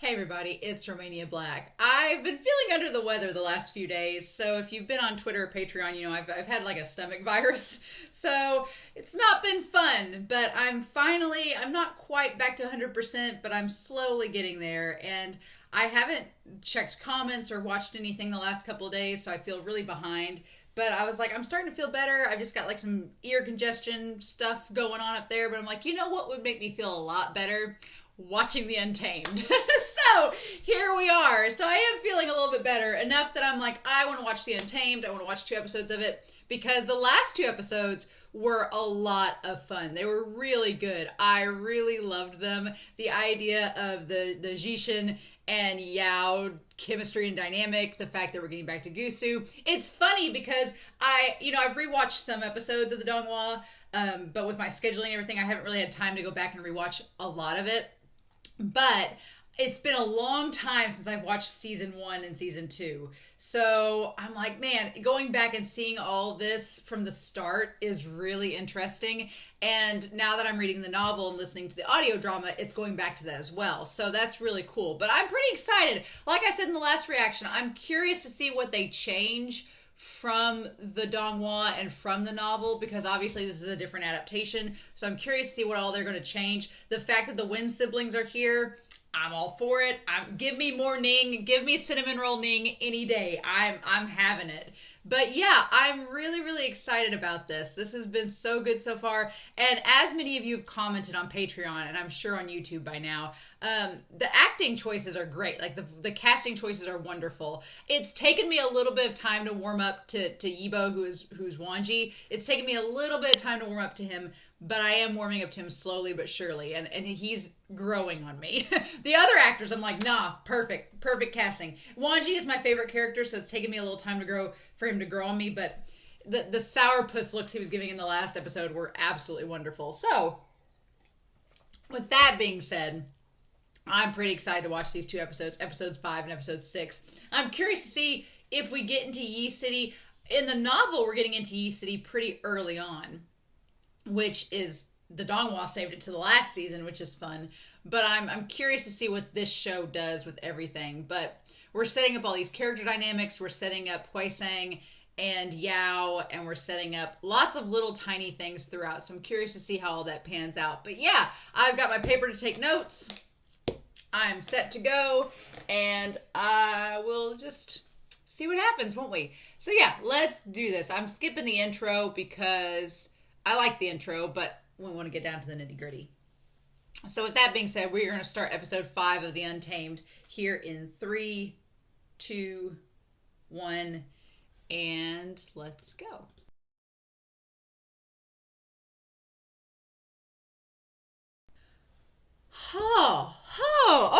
Hey everybody, it's Romania Black. I've been feeling under the weather the last few days, so if you've been on Twitter or Patreon, you know I've had like a stomach virus, so it's not been fun, but I'm not quite back to 100%, but I'm slowly getting there, and I haven't checked comments or watched anything the last couple of days, so I feel really behind. But I was like, I'm starting to feel better. I've just got like some ear congestion stuff going on up there, but I'm like, you know what would make me feel a lot better? Watching the Untamed. So here we are. So I am feeling a little bit better, enough that I'm like, I want to watch the Untamed. I want to watch 2 episodes of it because the last 2 episodes were a lot of fun. They were really good. I really loved them. The idea of the Jishin and Yao chemistry and dynamic, the fact that we're getting back to Gusu. It's funny because I've rewatched some episodes of the Donghua, but with my scheduling and everything, I haven't really had time to go back and rewatch a lot of it. But it's been a long time since I've watched season 1 and season 2. So I'm like, man, going back and seeing all this from the start is really interesting. And now that I'm reading the novel and listening to the audio drama, it's going back to that as well. So that's really cool. But I'm pretty excited. Like I said in the last reaction, I'm curious to see what they change from the Donghua and from the novel, because obviously this is a different adaptation. So I'm curious to see what all they're going to change. The fact that the Wen siblings are here, I'm all for it. Give me more Ning, give me cinnamon roll Ning any day. I'm having it. But yeah, I'm really, really excited about this. This has been so good so far. And as many of you have commented on Patreon, and I'm sure on YouTube by now, the acting choices are great. Like the casting choices are wonderful. It's taken me a little bit of time to warm up to Yibo, who's Wangji. It's taken me a little bit of time to warm up to him, but I am warming up to him slowly but surely, and he's growing on me. The other actors, I'm like, nah, perfect casting. Wangji is my favorite character, so it's taken me a little time for him to grow on me, but the sourpuss looks he was giving in the last episode were absolutely wonderful. So, with that being said, I'm pretty excited to watch these 2 episodes, episodes 5 and episode 6. I'm curious to see if we get into Yi City. In the novel, we're getting into Yi City pretty early on, which is, the Donghua saved it to the last season, which is fun. But I'm curious to see what this show does with everything. But we're setting up all these character dynamics. We're setting up HuaiSang and Yao, and we're setting up lots of little tiny things throughout. So I'm curious to see how all that pans out. But yeah, I've got my paper to take notes. I'm set to go, and I will just see what happens, won't we? So yeah, let's do this. I'm skipping the intro because I like the intro, but we want to get down to the nitty gritty. So with that being said, we're going to start episode 5 of the Untamed here in 3, 2, 1, and let's go.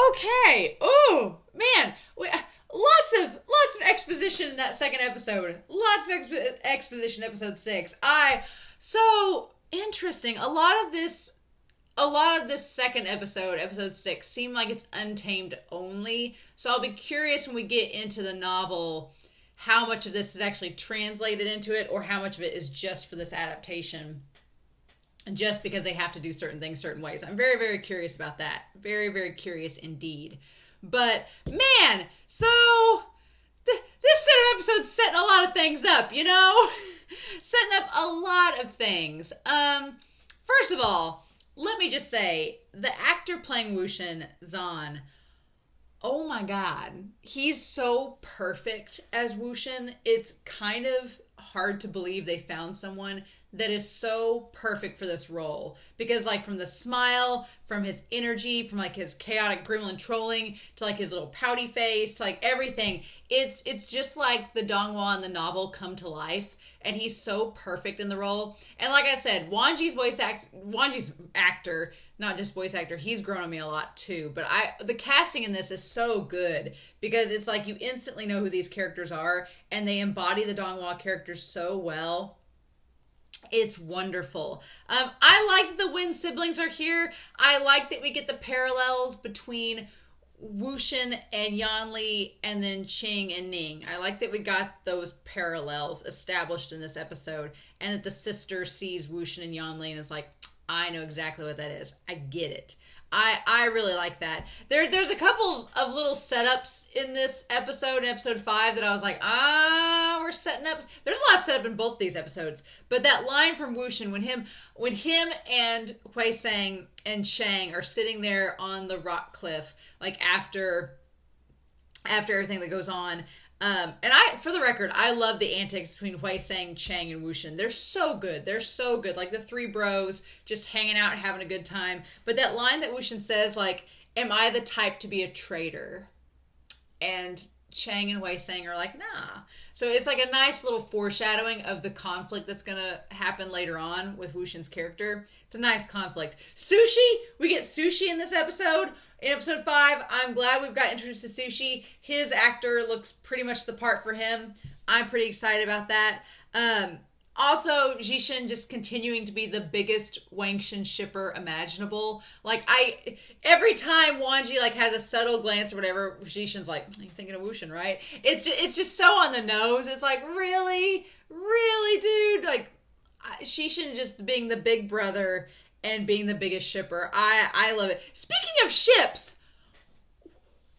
Okay. Oh, man. Lots of exposition in that second episode. Lots of exposition in episode 6. So interesting. A lot of this second episode 6, seemed like it's Untamed only. So I'll be curious when we get into the novel how much of this is actually translated into it, or how much of it is just for this adaptation, just because they have to do certain things certain ways. I'm very, very curious about that. Very, very curious indeed. But man, so this set of episodes setting a lot of things up, you know? Setting up a lot of things. First of all, let me just say, the actor playing WuXian, Zan, oh my god, he's so perfect as WuXian. It's kind of hard to believe they found someone that is so perfect for this role, because like from the smile, from his energy, from like his chaotic gremlin trolling to like his little pouty face to like everything, it's just like the Donghua and the novel come to life, and he's so perfect in the role. And like I said, Wangji's actor, not just voice actor, he's grown on me a lot too. But the casting in this is so good, because it's like you instantly know who these characters are, and they embody the Donghua characters so well. It's wonderful. I like that the Wen siblings are here. I like that we get the parallels between WuXian and Yanli, and then Cheng and Ning. I like that we got those parallels established in this episode, and that the sister sees WuXian and Yanli and is like, I know exactly what that is. I get it. I really like that. There's a couple of little setups in this episode, in episode 5, that I was like, we're setting up. There's a lot of setup in both these episodes, but that line from WuXian when him and HuaiSang and Cheng are sitting there on the rock cliff, like after everything that goes on. And for the record, I love the antics between HuaiSang, Cheng, and WuXian. They're so good. They're so good. Like the three bros just hanging out, having a good time. But that line that WuXian says, like, am I the type to be a traitor? And Cheng and HuaiSang are like, nah. So it's like a nice little foreshadowing of the conflict that's going to happen later on with WuXian's character. It's a nice conflict. Sushi! We get Sushi in this episode. In episode 5, I'm glad we've got introduced to Sushi. His actor looks pretty much the part for him. I'm pretty excited about that. Also, Jishin just continuing to be the biggest Wangji shipper imaginable. Like, every time Wangji, like, has a subtle glance or whatever, Jishin's like, you're thinking of WuXian, right? It's just so on the nose. It's like, really? Really, dude? Like, Jishin just being the big brother and being the biggest shipper. I love it. Speaking of ships,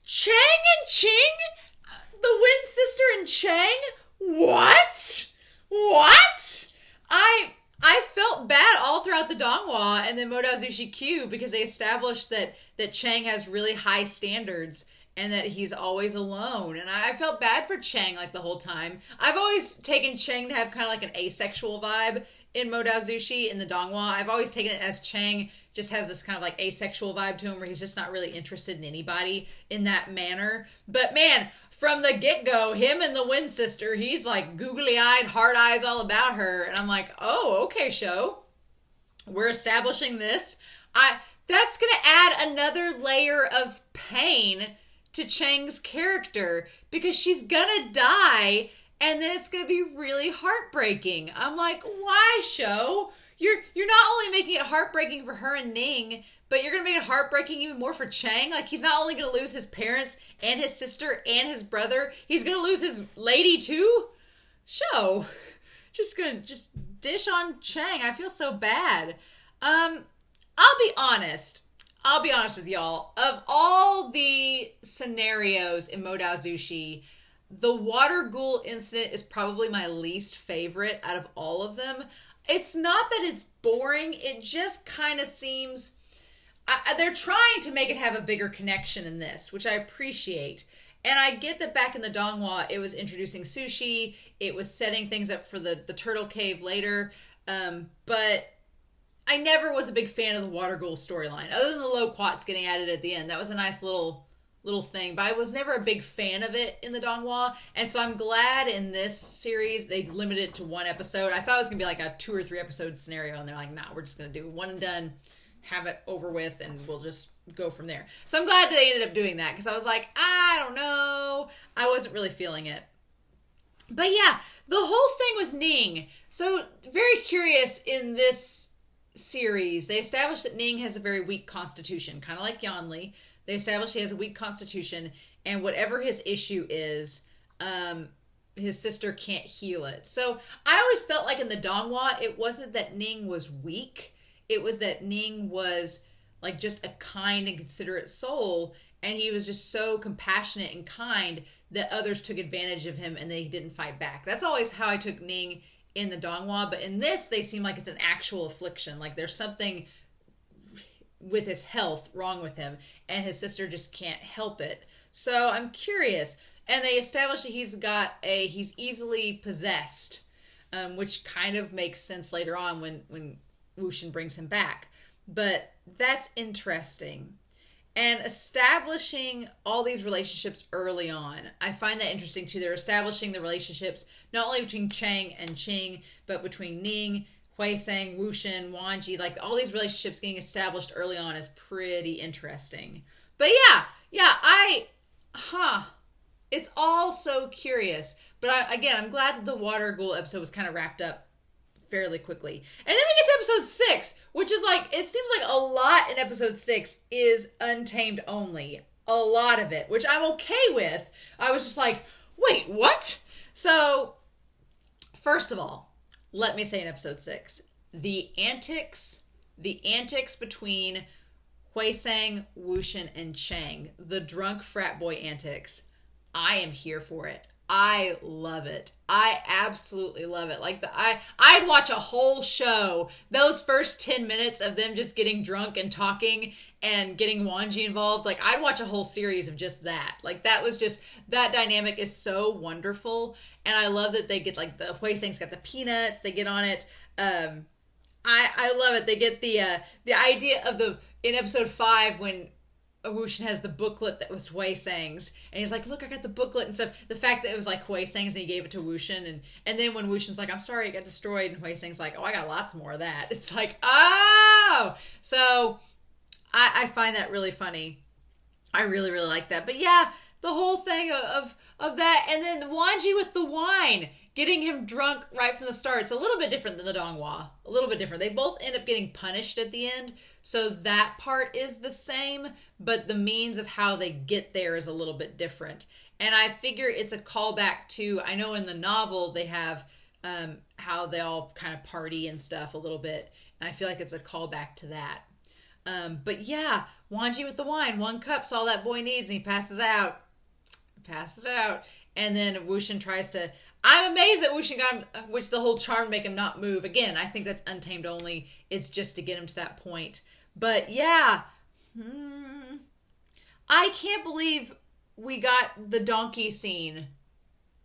Cheng and Ching? The Wind Sister and Cheng? What? I felt bad all throughout the Donghua and then Modazushi Q because they established that Cheng has really high standards and that he's always alone. And I felt bad for Cheng like the whole time. I've always taken Cheng to have kind of like an asexual vibe in Modazushi in the Donghua. I've always taken it as Cheng just has this kind of like asexual vibe to him where he's just not really interested in anybody in that manner. But man, from the get-go, him and the Wind Sister, he's like googly-eyed, hard eyes all about her. And I'm like, oh, okay, show. We're establishing this. That's going to add another layer of pain to Cheng's character because she's going to die and then it's going to be really heartbreaking. I'm like, why, show? You're not only making it heartbreaking for her and Ning, but you're going to make it heartbreaking even more for Cheng. Like, he's not only going to lose his parents and his sister and his brother, he's going to lose his lady too? Show. Just going to dish on Cheng. I feel so bad. I'll be honest with y'all. Of all the scenarios in Modazushi, the water ghoul incident is probably my least favorite out of all of them. It's not that it's boring. It just kind of seems... they're trying to make it have a bigger connection in this, which I appreciate. And I get that back in the Donghua, it was introducing Sushi. It was setting things up for the turtle cave later. But I never was a big fan of the water ghoul storyline. Other than the loquats getting added at the end. That was a nice little thing, but I was never a big fan of it in the Donghua, and so I'm glad in this series they limited it to one episode. I thought it was gonna be like a 2 or 3 episode scenario, and they're like, nah, we're just gonna do one and done, have it over with, and we'll just go from there. So I'm glad that they ended up doing that, because I was like, I don't know, I wasn't really feeling it. But yeah, the whole thing with Ning, so very curious in this series, they established that Ning has a very weak constitution, kind of like Yanli. They established he has a weak constitution, and whatever his issue is, his sister can't heal it. So I always felt like in the Donghua, it wasn't that Ning was weak. It was that Ning was like just a kind and considerate soul, and he was just so compassionate and kind that others took advantage of him and they didn't fight back. That's always how I took Ning in the Donghua, but in this, they seem like it's an actual affliction. Like there's something with his health wrong with him, and his sister just can't help it. So I'm curious. And they established that he's easily possessed, which kind of makes sense later on when WuXian brings him back. But that's interesting. And establishing all these relationships early on, I find that interesting too. They're establishing the relationships not only between Cheng and Ching, but between Ning, HuaiSang, WuXian, Wangji, like all these relationships getting established early on is pretty interesting. But yeah, it's all so curious. But I'm glad that the water ghoul episode was kind of wrapped up fairly quickly. And then we get to episode 6, which is like, it seems like a lot in episode 6 is Untamed only. A lot of it, which I'm okay with. I was just like, wait, what? So, first of all, let me say in episode 6, the antics between HuaiSang, WuXian, and Cheng, the drunk frat boy antics. I am here for it. I love it. I absolutely love it. Like I'd watch a whole show. Those first 10 minutes of them just getting drunk and talking and getting Wangji involved. Like I'd watch a whole series of just that. Like that was just, that dynamic is so wonderful. And I love that they get like the HuaiSang's got the peanuts. They get on it. I love it. They get the idea of in episode 5 when WuXian has the booklet that was HuaiSang's, and he's like, look, I got the booklet and stuff. The fact that it was like HuaiSang's and he gave it to WuXian, and then when WuXian's like, I'm sorry it got destroyed, and HuaiSang's like, oh, I got lots more of that. It's like, oh! So I find that really funny. I really, really like that. But yeah, the whole thing of that, and then Wangji with the wine, getting him drunk right from the start. It's a little bit different than the Donghua. A little bit different. They both end up getting punished at the end, so that part is the same, but the means of how they get there is a little bit different. And I figure it's a callback to, I know in the novel they have how they all kind of party and stuff a little bit, and I feel like it's a callback to that. But yeah, Wangji with the wine, 1 cup's all that boy needs, and he passes out. And then WuXian tries to... I'm amazed that WuXian got him, which the whole charm make him not move. Again, I think that's Untamed only. It's just to get him to that point. But yeah. I can't believe we got the donkey scene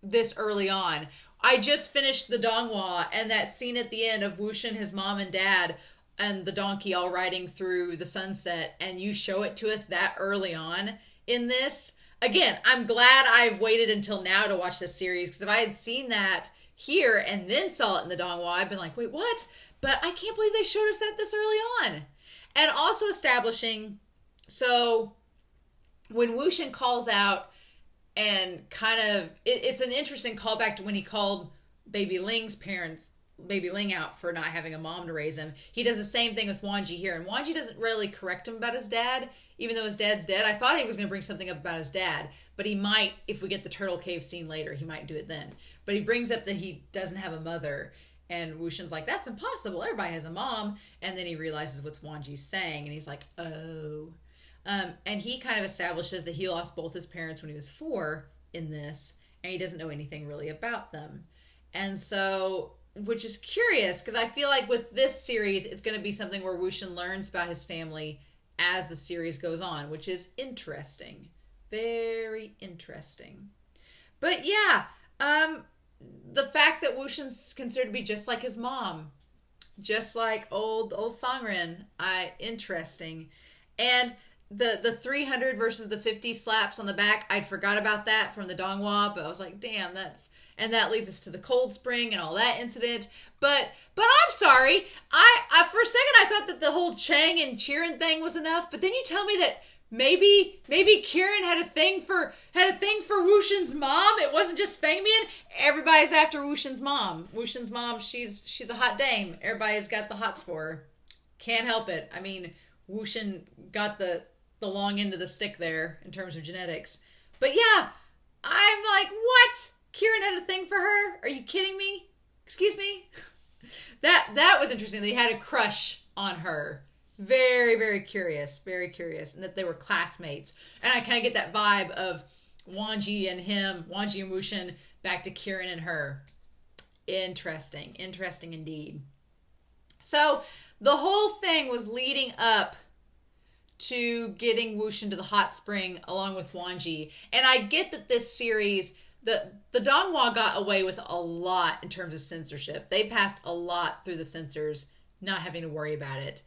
this early on. I just finished the Donghua, and that scene at the end of WuXian, his mom and dad, and the donkey all riding through the sunset, and you show it to us that early on in this... Again, I'm glad I've waited until now to watch this series, because if I had seen that here and then saw it in the Donghua, I'd been like, wait, what? But I can't believe they showed us that this early on. And also establishing, so when WuXian calls out and kind of, it's an interesting callback to when he called Baby Ling's parents, Baby Ling out for not having a mom to raise him. He does the same thing with Wangji here, and Wangji doesn't really correct him about his dad, even though his dad's dead. I thought he was going to bring something up about his dad, but he might, if we get the turtle cave scene later, he might do it then. But he brings up that he doesn't have a mother, and WuXian's like, that's impossible, everybody has a mom. And then he realizes what Wangji's saying, and he's like, oh. And he kind of establishes that he lost both his parents when he was 4 in this, and he doesn't know anything really about them. And so, which is curious, because I feel like with this series, it's going to be something where WuXian learns about his family as the series goes on, which is interesting. Very interesting. But yeah, the fact that WuXian's considered to be just like his mom, just like old Sangren, interesting. And the 300 versus the 50 slaps on the back, I'd forgot about that from the Donghua, but I was like, damn, and that leads us to the Cold Spring and all that incident. But I'm sorry, I for a second I thought that the whole Cheng and Cheerin thing was enough, but then you tell me that maybe Kieran had a thing for WuXian's mom. It wasn't just Fangmian. Everybody's after WuXian's mom. WuXian's mom, she's a hot dame. Everybody's got the hots for her. Can't help it. I mean, WuXian got the long end of the stick there in terms of genetics. But yeah, I'm like, what? Kieran had a thing for her? Are you kidding me? Excuse me? That was interesting. They had a crush on her. Very, very curious. Very curious. And that they were classmates. And I kind of get that vibe of Wangji and WuXian, back to Kieran and her. Interesting. Interesting indeed. So, the whole thing was leading up to getting WuXian to the hot spring along with Wangji. And I get that this series, the Donghua got away with a lot in terms of censorship. They passed a lot through the censors, not having to worry about it,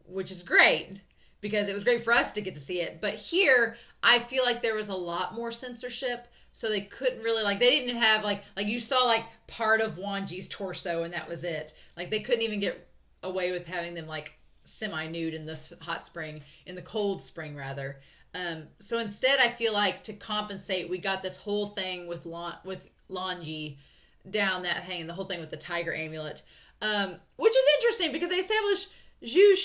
which is great because it was great for us to get to see it. But here, I feel like there was a lot more censorship, so they couldn't really, they didn't have, like you saw, part of Wangji's torso, and that was it. They couldn't even get away with having them, semi-nude in this hot spring, in the cold spring, rather. So instead, I feel like to compensate, we got this whole thing with Lan Yi down that hanging, the whole thing with the tiger amulet, which is interesting because they established Xu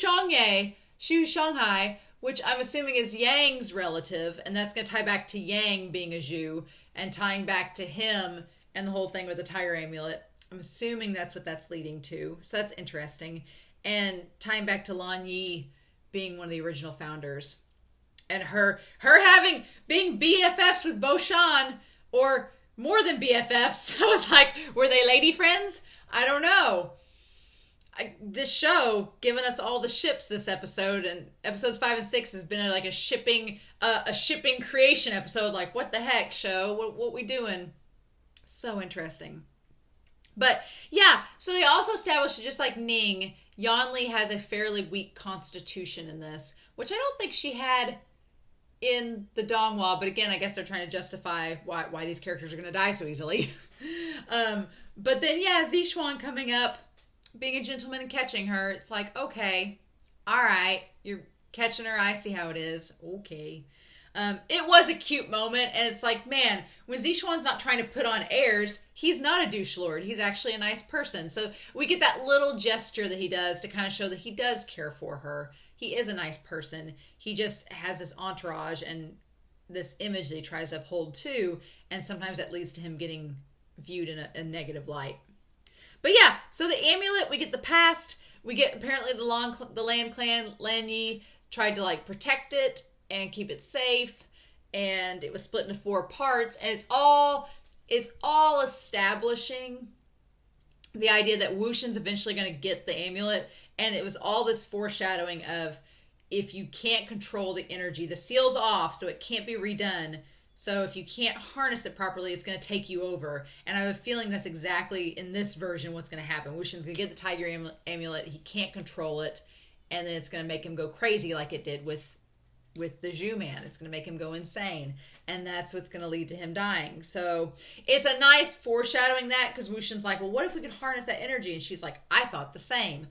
Shanghai, which I'm assuming is Yang's relative, and that's going to tie back to Yang being a Zhu, and tying back to him and the whole thing with the tiger amulet. I'm assuming that's what that's leading to, so that's interesting. And tying back to Lan Yi being one of the original founders. And her being BFFs with Beauchamp, or more than BFFs. I was like, were they lady friends? I don't know. This show giving us all the ships this episode, and episodes 5 and 6 has been like a shipping creation episode. Like, what the heck, show? What we doing? So interesting. But yeah, so they also established that just like Ning, Yanli has a fairly weak constitution in this, which I don't think she had in the Donghua, but again, I guess they're trying to justify why these characters are going to die so easily. But then, yeah, Zixuan coming up, being a gentleman and catching her, it's like, okay, all right, you're catching her, I see how it is, okay. It was a cute moment, and it's like, man, when Zixuan's not trying to put on airs, he's not a douche lord, he's actually a nice person. So we get that little gesture that he does to kind of show that he does care for her. He is a nice person. He just has this entourage and this image that he tries to uphold too, and sometimes that leads to him getting viewed in a negative light. But yeah, so the amulet, we get the past, we get apparently the Lan clan, Lan Yi, tried to like protect it and keep it safe, and it was split into 4 parts, and it's all establishing the idea that WuXian's eventually going to get the amulet. And it was all this foreshadowing of, if you can't control the energy, the seal's off, so it can't be redone. So if you can't harness it properly, it's going to take you over. And I have a feeling that's exactly, in this version, what's going to happen. WuXian's going to get the tiger amulet, he can't control it, and then it's going to make him go crazy like it did with the Zhu man. It's going to make him go insane. And that's what's going to lead to him dying. So it's a nice foreshadowing that, because WuXian's like, well, what if we could harness that energy? And she's like, I thought the same.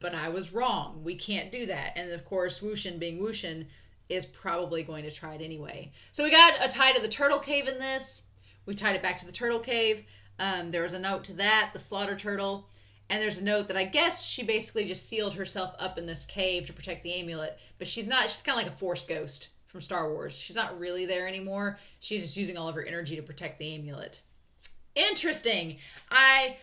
But I was wrong. We can't do that. And of course, WuXian being WuXian is probably going to try it anyway. So we got a tie to the turtle cave in this. We tied it back to the turtle cave. There was a note to that, the slaughter turtle. And there's a note that I guess she basically just sealed herself up in this cave to protect the amulet. But she's not. She's kind of like a Force ghost from Star Wars. She's not really there anymore. She's just using all of her energy to protect the amulet. Interesting. I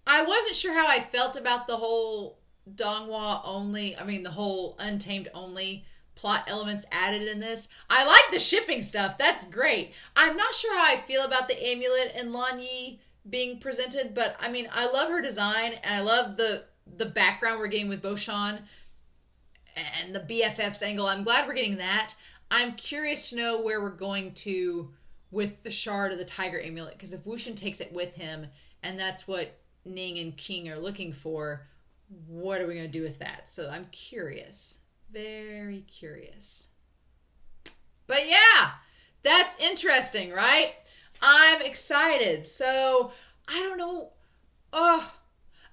wasn't sure how I felt about the whole Donghua only, the whole Untamed only plot elements added in this. I like the shipping stuff. That's great. I'm not sure how I feel about the amulet and Lan Yi being presented, but I love her design, and I love the background we're getting with Beauchamp and the BFFs angle. I'm glad we're getting that. I'm curious to know where we're going to with the shard of the tiger amulet, because if WuXian takes it with him, and that's what Ning and King are looking for, what are we going to do with that? So I'm curious. Very curious. But yeah, that's interesting, right? I'm excited. So, I don't know.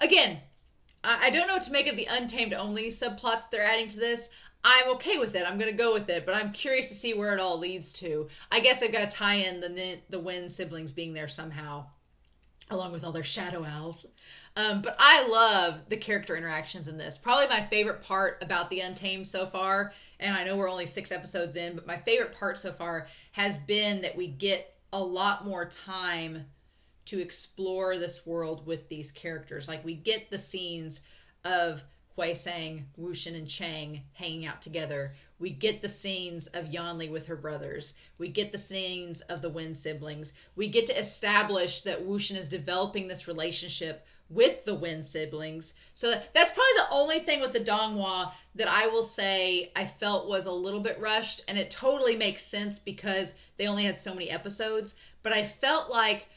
Again, I don't know what to make of the Untamed only subplots they're adding to this. I'm okay with it. I'm going to go with it. But I'm curious to see where it all leads to. I guess they've got to tie in the Wen siblings being there somehow, along with all their shadow owls. But I love the character interactions in this. Probably my favorite part about the Untamed so far, and I know we're only 6 episodes in, but my favorite part so far has been that we get a lot more time to explore this world with these characters. Like, we get the scenes of HuaiSang, WuXian, and Cheng hanging out together. We get the scenes of Yanli with her brothers. We get the scenes of the Wen siblings. We get to establish that WuXian is developing this relationship with the Wen siblings. So that's probably the only thing with the Donghua that I will say I felt was a little bit rushed, and it totally makes sense because they only had so many episodes. But I felt like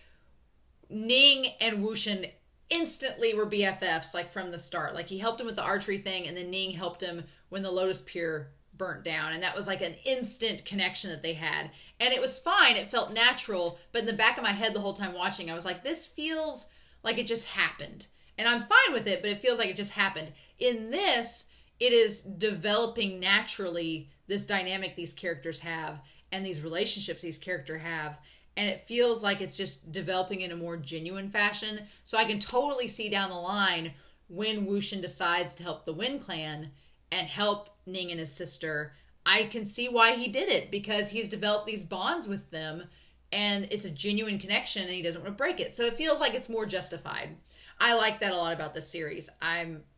Ning and WuXian instantly were BFFs, like from the start. Like, he helped him with the archery thing, and then Ning helped him when the Lotus Pier burnt down, and that was like an instant connection that they had, and it was fine. It felt natural, but in the back of my head the whole time watching, I was like, this feels like it just happened, and I'm fine with it, but it feels like it just happened. In this, it is developing naturally, this dynamic these characters have and these relationships these characters have, and it feels like it's just developing in a more genuine fashion. So I can totally see down the line when WuXian decides to help the Wen clan and help Ning and his sister. I can see why he did it, because he's developed these bonds with them, and it's a genuine connection, and he doesn't want to break it. So it feels like it's more justified. I like that a lot about this series.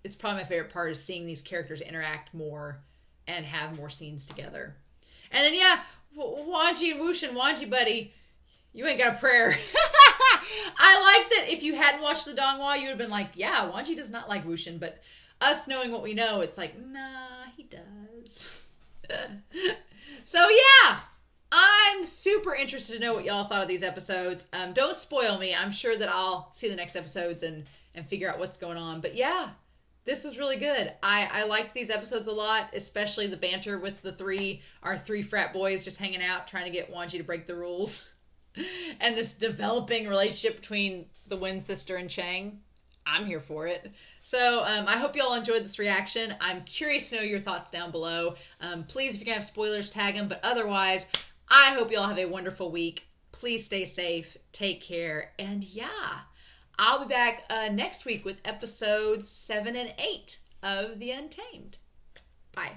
It's probably my favorite part, is seeing these characters interact more and have more scenes together. And then, yeah, Wangji and WuXian, Wangji, buddy, you ain't got a prayer. I like that if you hadn't watched the Donghua, you would have been like, yeah, Wangji does not like WuXian. But us knowing what we know, it's like, nah, he does. So, yeah, I'm super interested to know what y'all thought of these episodes. Don't spoil me. I'm sure that I'll see the next episodes and figure out what's going on. But, yeah, this was really good. I liked these episodes a lot, especially the banter with our three frat boys just hanging out, trying to get Wangji to break the rules. And this developing relationship between the Wind Sister and Cheng. I'm here for it. So I hope you all enjoyed this reaction. I'm curious to know your thoughts down below. Please, if you're going to have spoilers, tag them. But otherwise, I hope you all have a wonderful week. Please stay safe. Take care. And yeah, I'll be back next week with episodes 7 and 8 of The Untamed. Bye.